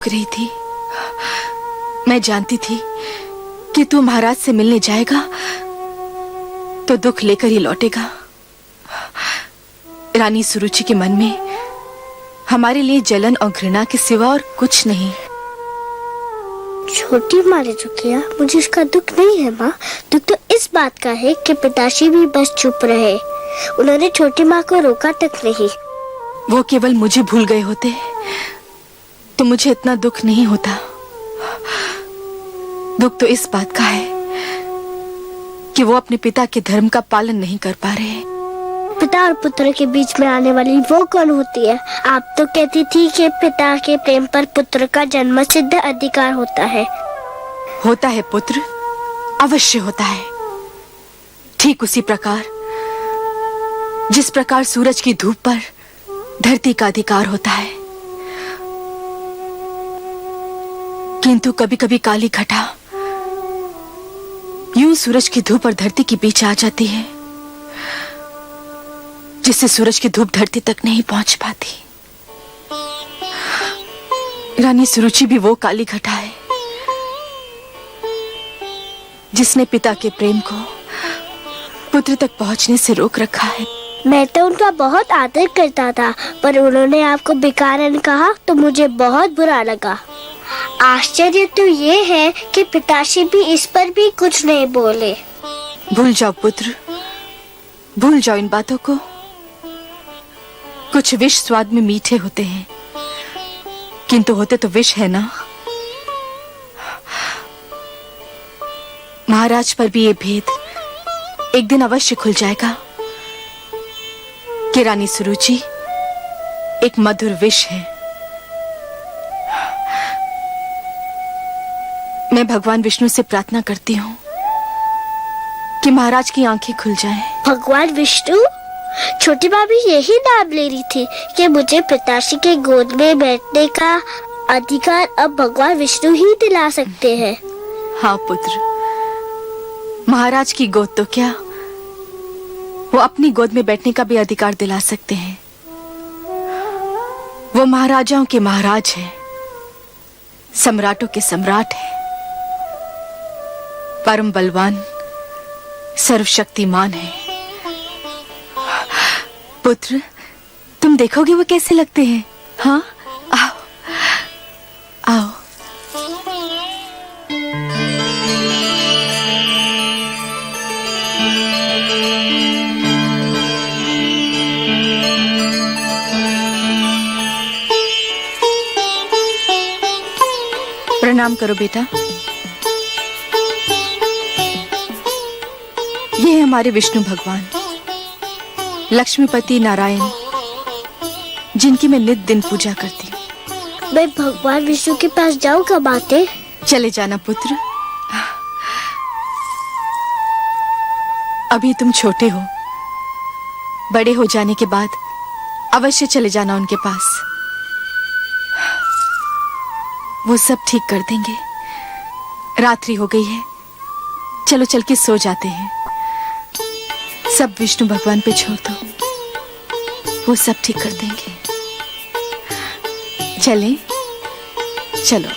रही थी। मैं जानती थी कि तू महाराज से मिलने जाएगा तो दुख लेकर ही लौटेगा। रानी सुरुचि के मन में हमारे लिए जलन और घृणा के सिवा और कुछ नहीं। छोटी माँ ने जो किया मुझे इसका दुख नहीं है माँ। दुख तो इस बात का है कि पिताश्री भी बस चुप रहे। उन्होंने छोटी माँ को रोका तक नहीं। वो केवल मुझे भूल गए होते तो मुझे इतना दुख नहीं होता। दुख तो इस बात का है कि वो अपने पिता के धर्म का पालन नहीं कर पा रहे। पिता और पुत्र के बीच में आने वाली वो कौन होती है? आप तो कहती थी कि पिता के प्रेम पर पुत्र का जन्म सिद्ध अधिकार होता है। होता है पुत्र, अवश्य होता है। ठीक उसी प्रकार जिस प्रकार सूरज की धूप पर धरती का अधिकार होता है। किंतु कभी कभी काली घटा यूं सूरज की धूप और धरती के बीच आ जाती है, जिससे सूरज की धूप धरती तक नहीं पहुंच पाती। रानी सुरुचि भी वो काली घटा है जिसने पिता के प्रेम को पुत्र तक पहुंचने से रोक रखा है। मैं तो उनका बहुत आदर करता था, पर उन्होंने आपको बेकारन कहा तो मुझे बहुत बुरा लगा। आश्चर्य तो ये है कि पिताश्री भी इस पर भी कुछ नहीं बोले। भूल जाओ पुत्र, भूल जाओ इन बातों को। कुछ विष स्वाद में मीठे होते हैं, किंतु होते तो विष है ना। महाराज पर भी ये भेद एक दिन अवश्य खुल जाएगा कि रानी सुरुचि एक मधुर विष है। मैं भगवान विष्णु से प्रार्थना करती हूँ कि महाराज की आंखें खुल जाएं। भगवान विष्णु? छोटी माँ भी यही नाम ले रही थी कि मुझे पिताश्री के गोद में बैठने का अधिकार अब भगवान विष्णु ही दिला सकते हैं। हाँ पुत्र, महाराज की गोद तो क्या, वो अपनी गोद में बैठने का भी अधिकार दिला सकते हैं। वो महाराजाओं के महाराज हैं, सम्राटों के सम्राट हैं, परम बलवान सर्वशक्तिमान है। पुत्र, तुम देखोगे वो कैसे लगते हैं। हाँ, आओ आओ। प्रणाम करो बेटा। ये है हमारे विष्णु भगवान, लक्ष्मीपति नारायण, जिनकी मैं नित दिन पूजा करती हूँ। मैं भगवान विष्णु के पास जाऊँ कब आते? चले जाना पुत्र, अभी तुम छोटे हो। बड़े हो जाने के बाद अवश्य चले जाना उनके पास। वो सब ठीक कर देंगे। रात्रि हो गई है, चलो चल के सो जाते हैं। सब विष्णु भगवान पे छोड़ दो, वो सब ठीक कर देंगे। चलें? चलो।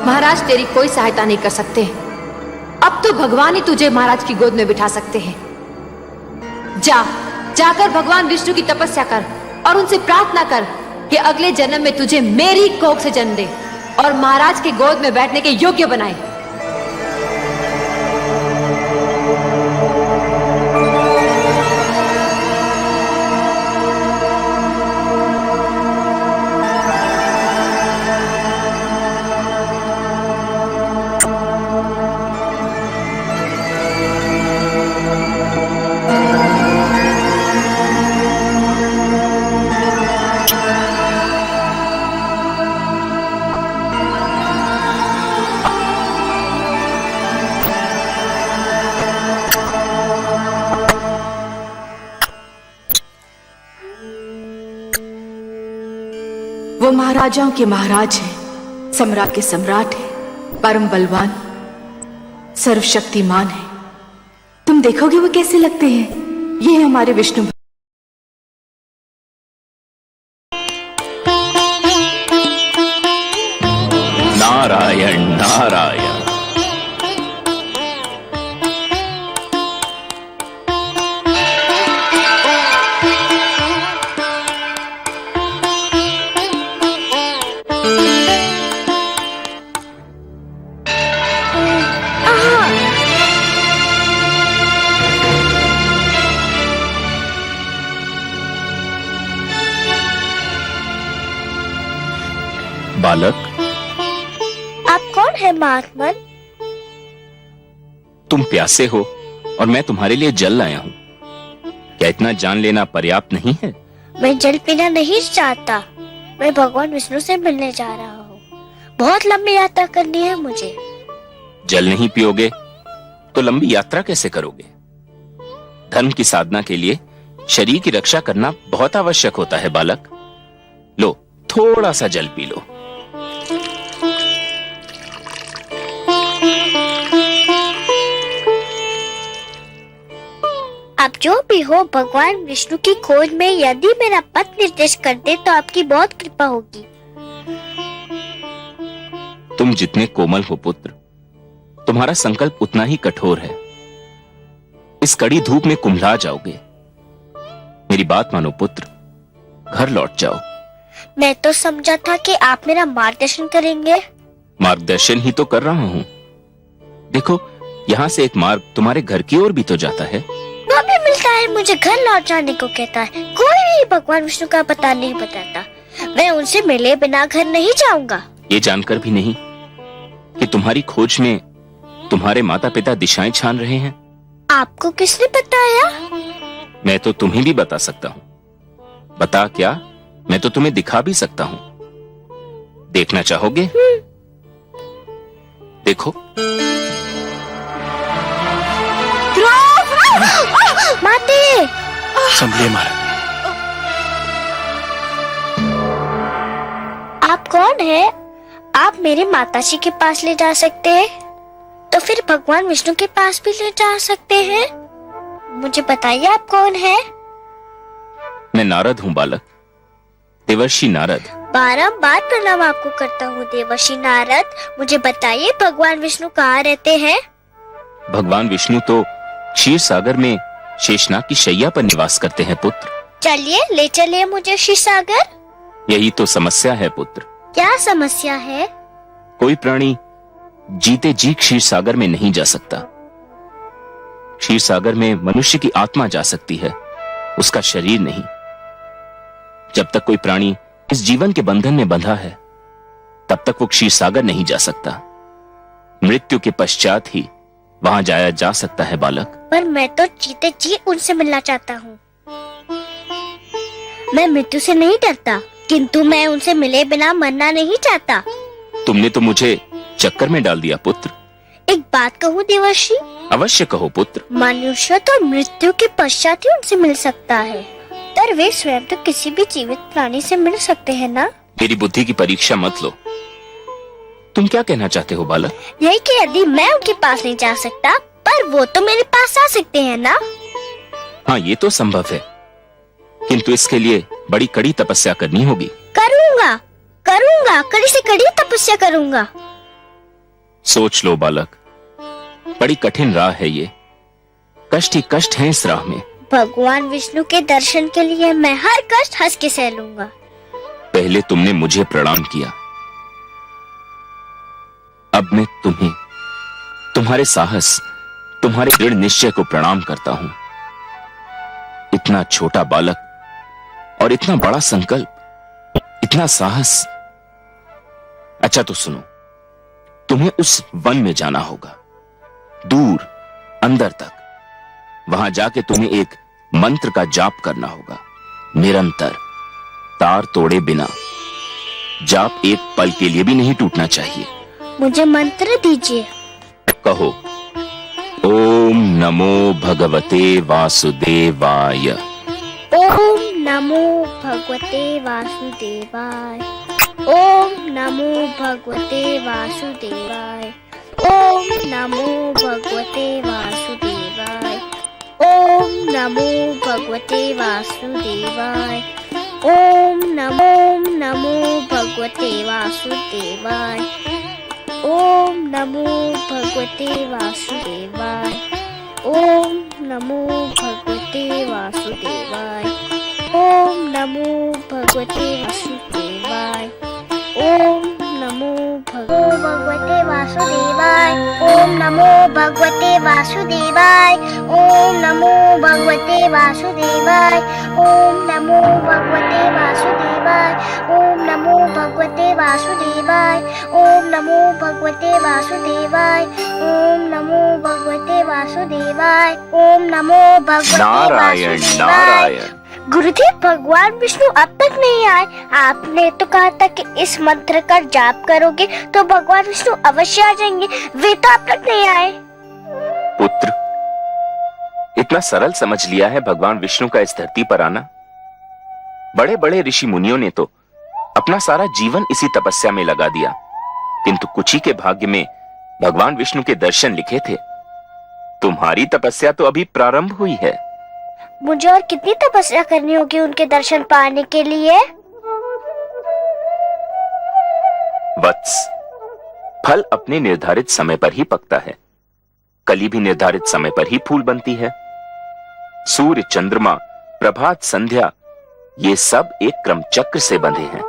महाराज तेरी कोई सहायता नहीं कर सकते। अब तो भगवान ही तुझे महाराज की गोद में बिठा सकते हैं। जाकर भगवान विष्णु की तपस्या कर और उनसे प्रार्थना कर कि अगले जन्म में तुझे मेरी कोख से जन्म दे और महाराज के गोद में बैठने के योग्य बनाए। वो महाराजाओं के महाराज हैं, सम्राट के सम्राट हैं, परम बलवान, सर्वशक्तिमान है। तुम देखोगे वो कैसे लगते हैं। ये है हमारे विष्णु। नारायण नारायण। बालक, आप कौन है महात्मन? तुम प्यासे हो और मैं तुम्हारे लिए जल लाया हूँ। क्या इतना जान लेना पर्याप्त नहीं है? मैं जल पीना नहीं चाहता। मैं भगवान विष्णु से मिलने जा रहा हूँ। बहुत लंबी यात्रा करनी है मुझे। जल नहीं पियोगे तो लंबी यात्रा कैसे करोगे? धर्म की साधना के लिए शरीर की रक्षा करना बहुत आवश्यक होता है बालक। लो, थोड़ा सा जल पी लो। आप जो भी हो, भगवान विष्णु की खोज में यदि मेरा पथ निर्देश कर दे तो आपकी बहुत कृपा होगी। तुम जितने कोमल हो पुत्र, तुम्हारा संकल्प उतना ही कठोर है। इस कड़ी धूप में कुम्हला जाओगे। मेरी बात मानो पुत्र, घर लौट जाओ। मैं तो समझा था कि आप मेरा मार्गदर्शन करेंगे। मार्गदर्शन ही तो कर रहा हूँ। देखो, यहाँ से एक मार्ग तुम्हारे घर की ओर भी तो जाता है। वहाँ भी मिलता है, मुझे घर लौट जाने को कहता है। कोई भी भगवान विष्णु का पता नहीं बताता। मैं उनसे मिले बिना घर नहीं जाऊंगा। ये जानकर भी नहीं कि तुम्हारी खोज में तुम्हारे माता पिता दिशाएं छान रहे हैं। आपको किसने बताया? मैं तो तुम्हें भी बता सकता हूँ। बता क्या, मैं तो तुम्हें दिखा भी सकता हूँ। देखना चाहोगे? देखो। माते! संभले महाराज। आप कौन है? आप मेरे माताजी के पास ले जा सकते हैं, तो फिर भगवान विष्णु के पास भी ले जा सकते हैं। मुझे बताइए आप कौन है? मैं नारद हूँ बालक, देवर्षि नारद। बारंबार प्रणाम आपको करता हूँ देवर्षि नारद। मुझे बताइए भगवान विष्णु कहाँ रहते हैं? भगवान विष्णु तो क्षीर सागर में शेषनाग की शैया पर निवास करते हैं पुत्र। चलिए, ले चलिए मुझे क्षीर सागर। यही तो समस्या है पुत्र। क्या समस्या है? कोई प्राणी जीते जी क्षीर सागर में नहीं जा सकता। क्षीर सागर में मनुष्य की आत्मा जा सकती है, उसका शरीर नहीं। जब तक कोई प्राणी इस जीवन के बंधन में बंधा है, तब तक वो क्षीर सागर नहीं जा सकता। मृत्यु के पश्चात ही वहां जाया जा सकता है बालक। पर मैं तो जीते जी उनसे मिलना चाहता हूँ। मैं मृत्यु से नहीं डरता, किंतु मैं उनसे मिले बिना मरना नहीं चाहता। तुमने तो मुझे चक्कर में डाल दिया पुत्र। एक बात कहूँ देवर्षि? अवश्य कहो पुत्र। मनुष्य तो मृत्यु के पश्चात ही उनसे मिल सकता है, पर वे स्वयं तो किसी भी जीवित प्राणी से मिल सकते हैं ना? मेरी बुद्धि की परीक्षा मत लो। तुम क्या कहना चाहते हो बालक? यही कि यदि मैं उनके पास नहीं जा सकता, पर वो तो मेरे पास आ सकते हैं ना? हाँ, ये तो संभव है, किंतु इसके लिए बड़ी कड़ी तपस्या करनी होगी। करूँगा, कड़ी से कड़ी तपस्या करूँगा। सोच लो बालक, बड़ी कठिन राह है ये। कष्ट ही कष्ट है इस राह में। भगवान विष्णु के दर्शन के लिए मैं हर कष्ट हंस के सह लूंगा। पहले तुमने मुझे प्रणाम किया, अब मैं तुम्हें, तुम्हारे साहस, तुम्हारे दृढ़ निश्चय को प्रणाम करता हूं। इतना छोटा बालक और इतना बड़ा संकल्प, इतना साहस। अच्छा तो सुनो, तुम्हें उस वन में जाना होगा, दूर अंदर तक। वहां जाके तुम्हें एक मंत्र का जाप करना होगा, निरंतर, तार तोड़े बिना। जाप एक पल के लिए भी नहीं टूटना चाहिए। मुझे मंत्र दीजिए। कहो, ओम नमो भगवते वासुदेवाय। ओम नमो भगवते वासुदेवाय। ओम नमो भगवते वासुदेवाय। ओम नमो भगवते वासुदेवाय। ओम नमो भगवते वासुदेवाय। ओम नमो भगवते वासुदेवाय। ओम नमो भगवते वासुदेवाय। ओम नमो भगवते वासुदेवाय। ओम नमो भगवते वासुदेवाय। ओम नमो भगवते वासुदेवाय। ओम नमो भगवते वासुदेवाय। ओम नमो भगवते वासुदेवाय। ओम नमो भगवते वासुदेवाय। ओम नमो भगवते वासुदेवाय। ओम नमो भगवते वासुदेवाय। ओम नमो भगवते वासुदेवाय। ओम नमो भगवते नारायण वासुदेवाय। नारायण। गुरुदेव, भगवान विष्णु अब तक नहीं आए। आपने तो कहा था कि इस मंत्र का जाप करोगे तो भगवान विष्णु अवश्य आ जाएंगे। वे तो अब तक नहीं आए। पुत्र, इतना सरल समझ लिया है भगवान विष्णु का इस धरती पर आना? बड़े बड़े ऋषि मुनियों ने तो अपना सारा जीवन इसी तपस्या में लगा दिया, किंतु कुछ ही के भाग्य में भगवान विष्णु के दर्शन लिखे थे। तुम्हारी तपस्या तो अभी प्रारंभ हुई है। मुझे और कितनी तपस्या करनी होगी उनके दर्शन पाने के लिए? वत्स, फल अपने निर्धारित समय पर ही पकता है। कली भी निर्धारित समय पर ही फूल बनती है। सूर्य, चंद्रमा, प्रभात, संध्या, ये सब एक क्रम चक्र से बंधे हैं।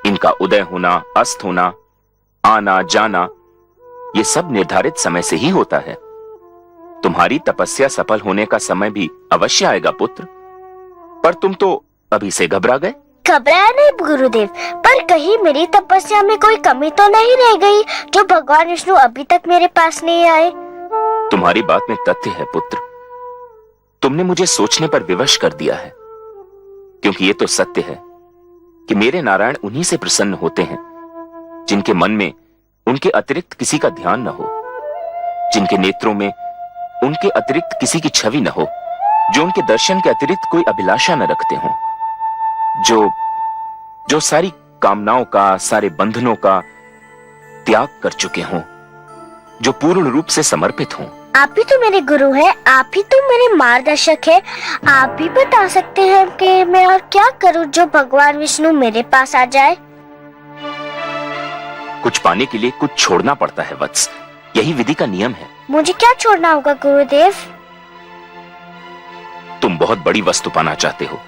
इनका उदय होना, अस्त होना, आना जाना, ये सब निर्धारित समय से ही होता है। तुम्हारी तपस्या सफल होने का समय भी अवश्य आएगा पुत्र, पर तुम तो अभी से घबरा गए। घबराया नहीं गुरुदेव, पर कहीं मेरी तपस्या में कोई कमी तो नहीं रह गई जो भगवान विष्णु अभी तक मेरे पास नहीं आए? तुम्हारी बात में तथ्य है पुत्र। तुमने मुझे सोचने पर विवश कर दिया है, क्योंकि ये तो सत्य है कि मेरे नारायण उन्हीं से प्रसन्न होते हैं जिनके मन में उनके अतिरिक्त किसी का ध्यान न हो, जिनके नेत्रों में उनके अतिरिक्त किसी की छवि न हो, जो उनके दर्शन के अतिरिक्त कोई अभिलाषा न रखते हों, जो सारी कामनाओं का, सारे बंधनों का त्याग कर चुके हों, जो पूर्ण रूप से समर्पित हों। आप ही तो मेरे गुरु हैं, आप ही तो मेरे मार्गदर्शक हैं। आप ही बता सकते हैं कि मैं और क्या करूं जो भगवान विष्णु मेरे पास आ जाए। कुछ पाने के लिए कुछ छोड़ना पड़ता है वत्स, यही विधि का नियम है। मुझे क्या छोड़ना होगा गुरुदेव? तुम बहुत बड़ी वस्तु पाना चाहते हो,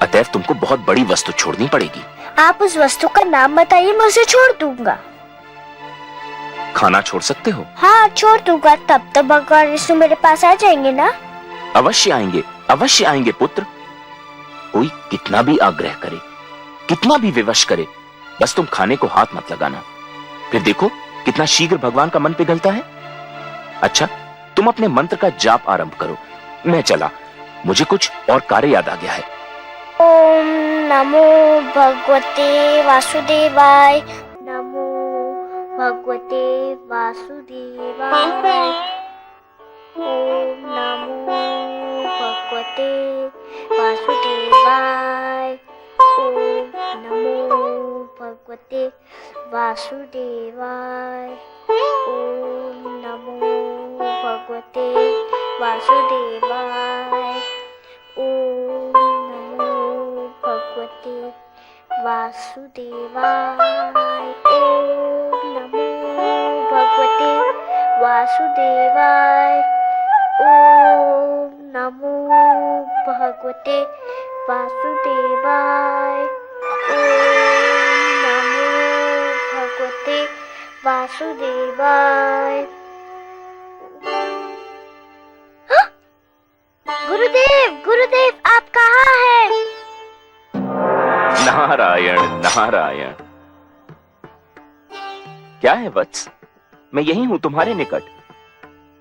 अतएव तुमको बहुत बड़ी वस्तु छोड़नी पड़ेगी। आप उस वस्तु का नाम बताइए, मैं उसे छोड़ दूंगा। खाना छोड़ सकते हो? हाँ, छोड़ दूंगा। तब तो भगवान विष्णु मेरे पास आ जाएंगे ना? अवश्य आएंगे, अवश्य आएंगे पुत्र। कोई कितना भी आग्रह करे, कितना भी विवश करे, बस तुम खाने को हाथ मत लगाना। फिर देखो कितना शीघ्र भगवान का मन पिघलता है। अच्छा, तुम अपने मंत्र का जाप आरंभ करो, मैं चला। मुझे कुछ और कार्य याद आ गया है। ओम नमो भगवते वासुदेवाय। नमो भगवते वासुदेवाय। ओम नमो भगवते वासुदेवाय। ओम नमो भगवते वासुदेवाय। ओम नमो भगवते वासुदेवाय। ओम नमो भगवते वासुदेवाय। ओम नमो भगवते वासुदेवाय। ओम नमो भगवते वासुदेवाय। ओम नमो भगवते वासुदेवाय। गुरुदेव, गुरुदेव, आप कहाँ हैं? नारायण नारायण। क्या है वत्स? मैं यही हूं तुम्हारे निकट।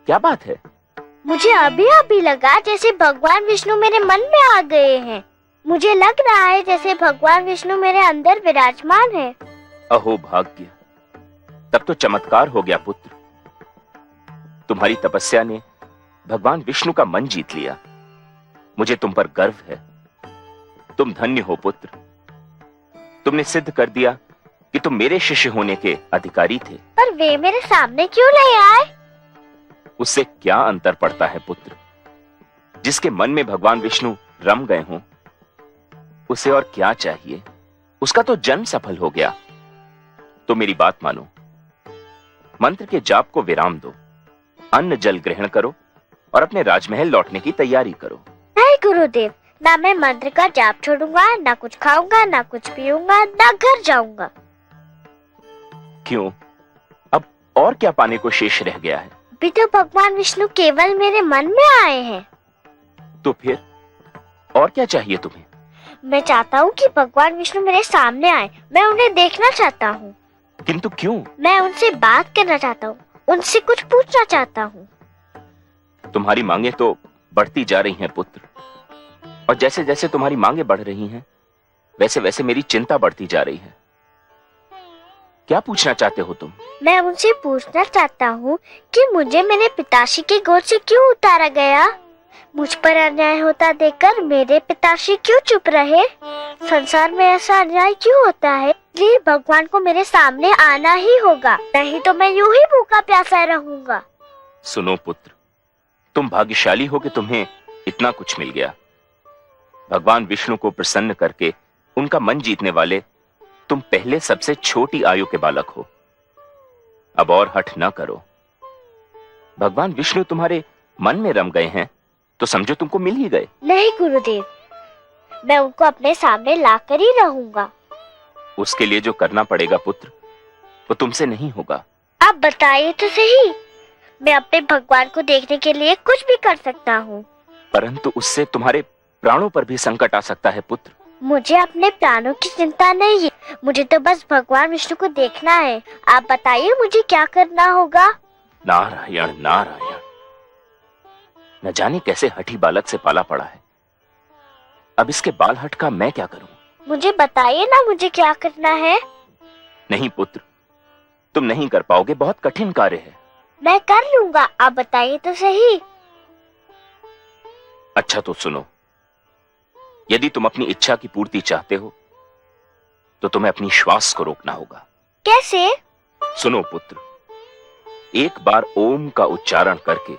क्या बात है? मुझे अभी अभी लगा जैसे भगवान विष्णु मेरे मन में आ गए हैं। मुझे लग रहा है जैसे भगवान विष्णु मेरे अंदर विराजमान है। अहो भाग्य, तब तो चमत्कार हो गया पुत्र। तुम्हारी तपस्या ने भगवान विष्णु का मन जीत लिया। मुझे तुम पर गर्व है। तुम धन्य हो पुत्र। तुमने सिद्ध कर दिया कि तुम मेरे शिष्य होने के अधिकारी थे। पर वे मेरे सामने क्यों नहीं आए? उससे क्या अंतर पड़ता है पुत्र? जिसके मन में भगवान विष्णु रम गए हों, उसे और क्या चाहिए? उसका तो जन्म सफल हो गया। तो मेरी बात मानो, मंत्र के जाप को विराम दो, अन्न जल ग्रहण करो और अपने राजमहल लौटने की तैयारी करो। नहीं गुरुदेव, ना मैं मंत्र का जाप छोड़ूंगा, ना कुछ खाऊंगा, ना कुछ पीऊंगा, ना घर जाऊंगा। क्यों? अब और क्या पाने को शेष रह गया है? अभी तो भगवान विष्णु केवल मेरे मन में आए हैं। तो फिर और क्या चाहिए तुम्हें? मैं चाहता हूँ कि भगवान विष्णु मेरे सामने आए। मैं उन्हें देखना चाहता हूँ। किंतु क्यों? मैं उनसे बात करना चाहता हूँ, उनसे कुछ पूछना चाहता हूँ। तुम्हारी मांगे तो बढ़ती जा रही हैं पुत्र, और जैसे जैसे तुम्हारी मांगे बढ़ रही हैं, वैसे वैसे मेरी चिंता बढ़ती जा रही है। क्या पूछना चाहते हो तुम? मैं उनसे पूछना चाहता हूँ कि मुझे मेरे पिताश्री की गोद से क्यों उतारा गया? मुझ पर अन्याय होता देखकर मेरे पिताश्री क्यों चुप रहे? संसार में ऐसा अन्याय क्यों होता है? इसलिए भगवान को मेरे सामने आना ही होगा, नहीं तो मैं यूं ही भूखा प्यासा रहूंगा। सुनो पुत्र, तुम भाग्यशाली हो कि तुम्हें इतना कुछ मिल गया। भगवान विष्णु को प्रसन्न करके उनका मन जीतने वाले तुम पहले सबसे छोटी आयु के बालक हो। अब और हठ न करो। भगवान विष्णु तुम्हारे मन में रम गए हैं तो समझो तुमको मिल ही गए। नहीं गुरुदेव, मैं उनको अपने सामने लाकर ही रहूंगा। उसके लिए जो करना पड़ेगा पुत्र, वो तुमसे नहीं होगा। आप बताइए तो सही। मैं अपने भगवान को देखने के लिए कुछ भी कर सकता हूँ, परंतु उससे तुम्हारे प्राणों पर भी संकट आ सकता है पुत्र। मुझे अपने प्राणों की चिंता नहीं है, मुझे तो बस भगवान विष्णु को देखना है। आप बताइए मुझे क्या करना होगा? नारायण नारायण, न जाने कैसे हठी बालक से पाला पड़ा है। अब इसके बाल हट का मैं क्या करूं? मुझे बताइए ना मुझे क्या करना है। नहीं पुत्र, तुम नहीं कर पाओगे, बहुत कठिन कार्य है। मैं कर लूंगा, आप बताइए तो सही। अच्छा तो सुनो, यदि तुम अपनी इच्छा की पूर्ति चाहते हो तो तुम्हें अपनी श्वास को रोकना होगा। कैसे? सुनो पुत्र, एक बार ओम का उच्चारण करके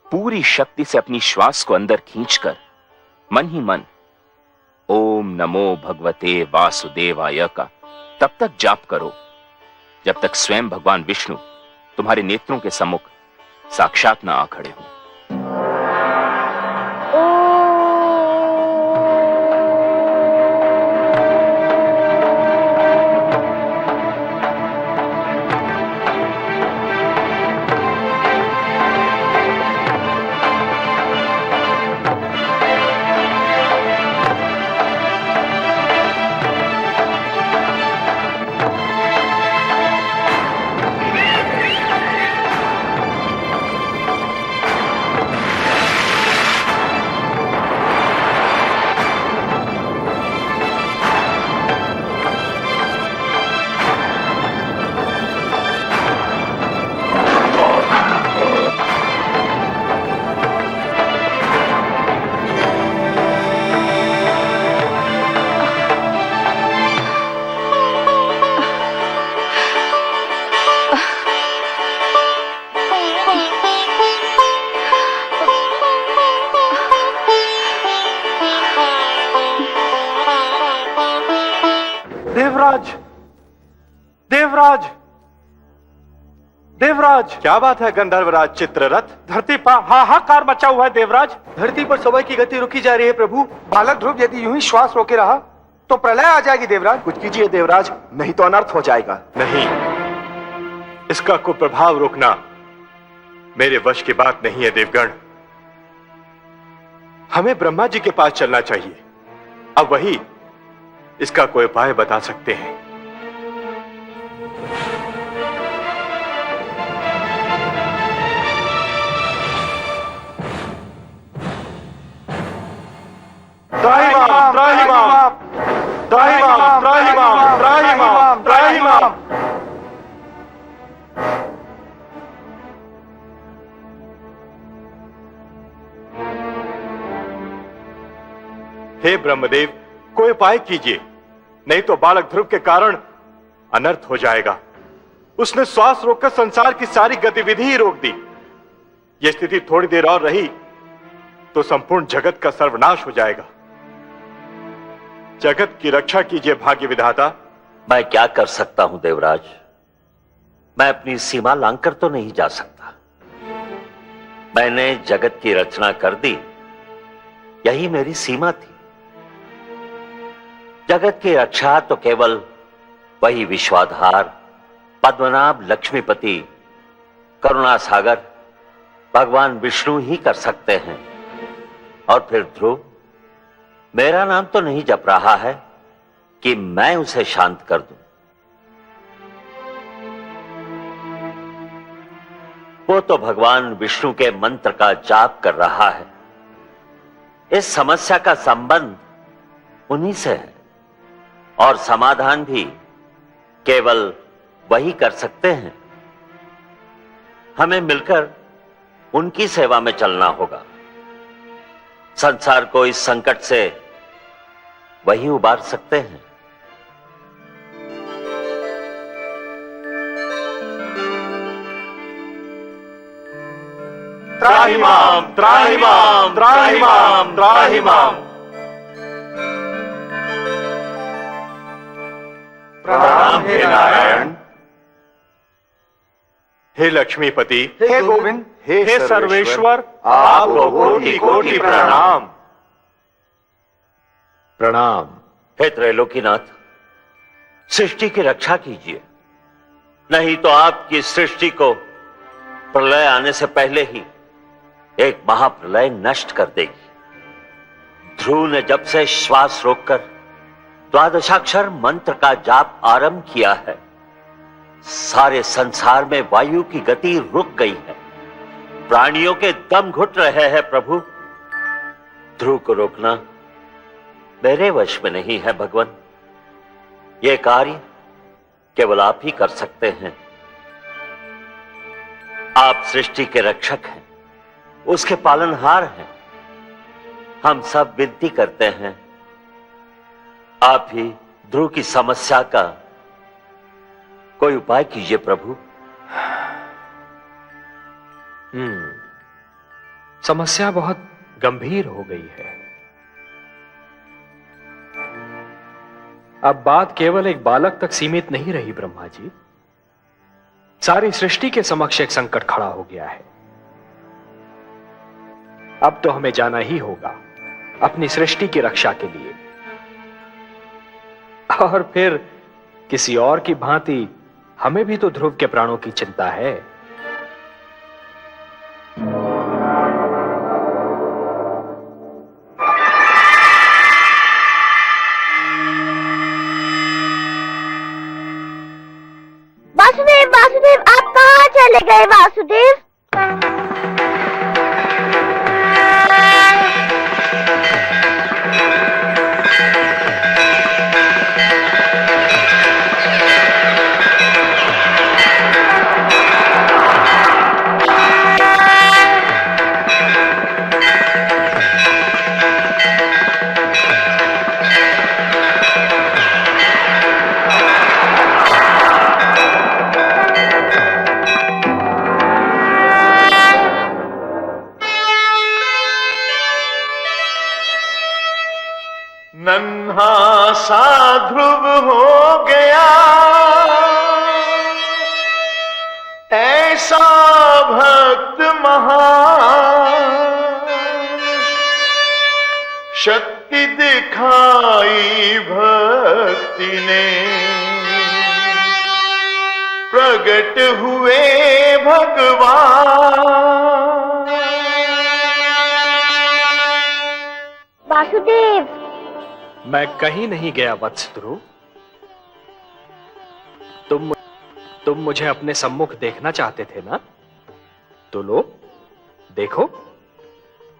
पूरी शक्ति से अपनी श्वास को अंदर खींचकर मन ही मन ओम नमो भगवते वासुदेवाय का तब तक जाप करो जब तक स्वयं भगवान विष्णु तुम्हारे नेत्रों के सम्मुख साक्षात न आ खड़े हों। देवराज, देवराज, देवराज! क्या बात है गंधर्वराज चित्ररथ? धरती पर हाहाकार मचा हुआ है देवराज। धरती पर समय की गति रुकी जा रही है प्रभु। बालक ध्रुव यदि यूं ही श्वास रोके रहा तो प्रलय आ जाएगी देवराज। कुछ कीजिए देवराज, नहीं तो अनर्थ हो जाएगा। नहीं, इसका कुप्रभाव रोकना मेरे वश की बात नहीं है देवगण। हमें ब्रह्मा जी के पास चलना चाहिए, अब वही इसका कोई उपाय बता सकते हैं। त्राहिमाम, त्राहिमाम, त्राहिमाम, त्राहिमाम, त्राहिमाम, त्राहिमाम। हे ब्रह्मदेव, कोई उपाय कीजिए, नहीं तो बालक ध्रुव के कारण अनर्थ हो जाएगा। उसने श्वास रोककर संसार की सारी गतिविधि ही रोक दी। यह स्थिति थोड़ी देर और रही तो संपूर्ण जगत का सर्वनाश हो जाएगा। जगत की रक्षा कीजिए भाग्य विधाता। मैं क्या कर सकता हूं देवराज? मैं अपनी सीमा लांघकर तो नहीं जा सकता। मैंने जगत की रचना कर दी, यही मेरी सीमा थी। जगत की रक्षा तो केवल वही विश्वाधार, पद्मनाभ, लक्ष्मीपति, करुणा सागर भगवान विष्णु ही कर सकते हैं। और फिर ध्रुव मेरा नाम तो नहीं जप रहा है कि मैं उसे शांत कर दूं। वो तो भगवान विष्णु के मंत्र का जाप कर रहा है। इस समस्या का संबंध उन्हीं से है और समाधान भी केवल वही कर सकते हैं। हमें मिलकर उनकी सेवा में चलना होगा। संसार को इस संकट से वही उबार सकते हैं। त्राहिमाम त्राहिमाम त्राहिमाम त्राहिमाम। प्रणाम हे नारायण। हे लक्ष्मीपति, हे गोविंद, हे सर्वेश्वर, आपको कोटि कोटि प्रणाम। प्रणाम। हे त्रैलोकीनाथ, सृष्टि की रक्षा कीजिए, नहीं तो आपकी सृष्टि को प्रलय आने से पहले ही एक महाप्रलय नष्ट कर देगी। ध्रुव ने जब से श्वास रोककर द्वादशाक्षर मंत्र का जाप आरंभ किया है, सारे संसार में वायु की गति रुक गई है। प्राणियों के दम घुट रहे हैं प्रभु। ध्रुव को रोकना मेरे वश में नहीं है भगवान। यह कार्य केवल आप ही कर सकते हैं। आप सृष्टि के रक्षक हैं, उसके पालनहार हैं। हम सब विनती करते हैं, आप ही ध्रुव की समस्या का कोई उपाय कीजिए प्रभु। समस्या बहुत गंभीर हो गई है। अब बात केवल एक बालक तक सीमित नहीं रही ब्रह्मा जी। सारी सृष्टि के समक्ष एक संकट खड़ा हो गया है। अब तो हमें जाना ही होगा अपनी सृष्टि की रक्षा के लिए। और फिर किसी और की भांति हमें भी तो ध्रुव के प्राणों की चिंता है। वासुदेव, वासुदेव, आप कहाँ चले गए वासुदेव? नन्हा सा ध्रुव हो गया, ऐसा भक्त महान, शक्ति दिखाई भक्ति ने, प्रकट हुए भगवान। वासुदेव, मैं कहीं नहीं गया वत्स ध्रुव। तुम मुझे अपने सम्मुख देखना चाहते थे ना? तो लो, देखो,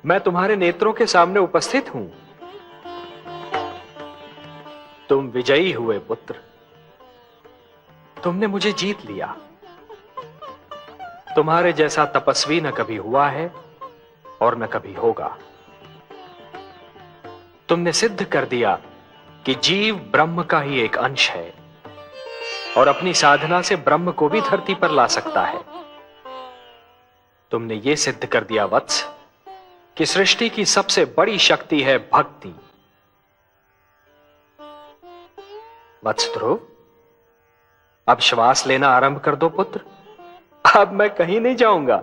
मैं तुम्हारे नेत्रों के सामने उपस्थित हूं। तुम विजयी हुए पुत्र। तुमने मुझे जीत लिया। तुम्हारे जैसा तपस्वी न कभी हुआ है और न कभी होगा। तुमने सिद्ध कर दिया कि जीव ब्रह्म का ही एक अंश है और अपनी साधना से ब्रह्म को भी धरती पर ला सकता है। तुमने यह सिद्ध कर दिया वत्स कि सृष्टि की सबसे बड़ी शक्ति है भक्ति। वत्स ध्रुव, अब श्वास लेना आरंभ कर दो पुत्र। अब मैं कहीं नहीं जाऊंगा।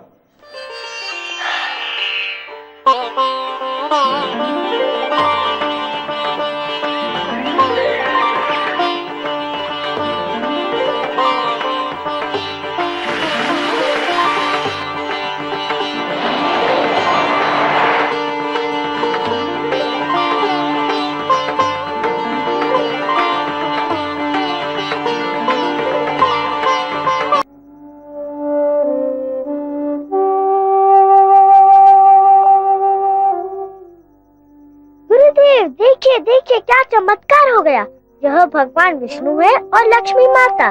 देखिए देखिए क्या चमत्कार हो गया। यह भगवान विष्णु है और लक्ष्मी माता।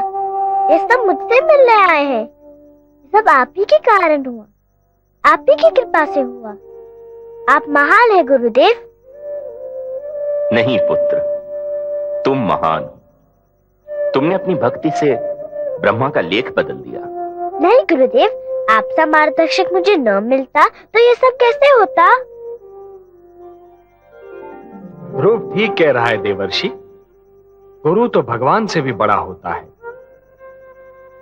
ये सब मुझसे मिलने आए हैं। सब आप ही के कारण हुआ, आप ही की कृपा से हुआ। आप महान है गुरुदेव। नहीं पुत्र, तुम महान हो। तुमने अपनी भक्ति से ब्रह्मा का लेख बदल दिया। नहीं गुरुदेव, आपसा मार्गदर्शक मुझे न मिलता तो ये सब कैसे होता। ध्रुव ठीक कह रहा है देवर्षि। गुरु तो भगवान से भी बड़ा होता है।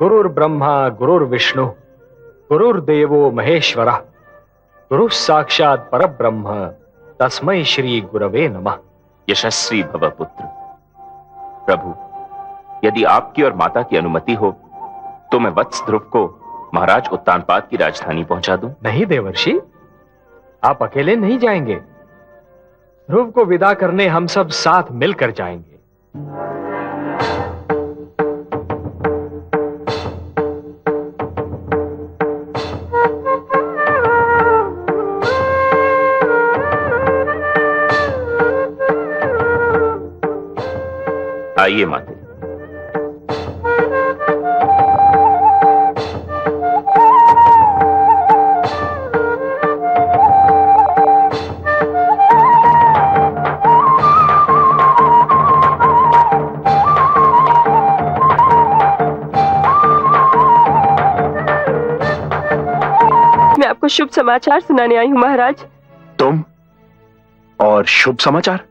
गुरुर ब्रह्मा गुरुर विष्णु गुरुर्देवो महेश्वरः गुरु साक्षात परब्रह्म तस्मै श्री गुरवे नमः। यशस्वी भव पुत्र। प्रभु, यदि आपकी और माता की अनुमति हो तो मैं वत्स ध्रुव को महाराज उत्तानपाद की राजधानी पहुंचा दूं। नहीं देवर्षि, आप अकेले नहीं जाएंगे। ध्रुव को विदा करने हम सब साथ मिलकर जाएंगे। आइए माते। मैं आपको शुभ समाचार सुनाने आई हूँ महाराज। तुम और शुभ समाचार?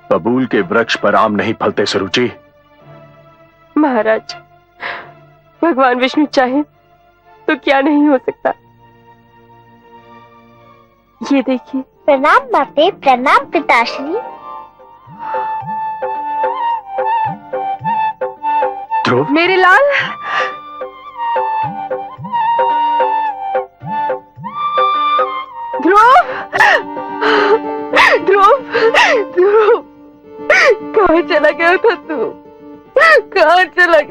बबूल के वृक्ष पर आम नहीं फलते सुरुचि। महाराज, भगवान विष्णु चाहे तो क्या नहीं हो सकता। ये देखिए। प्रणाम माते, प्रणाम पिताश्री। ध्रुव, मेरे लाल। ध्रुव, ध्रुव, ध्रुव, कहाँ चला गया था तू? कहाँ चला गया?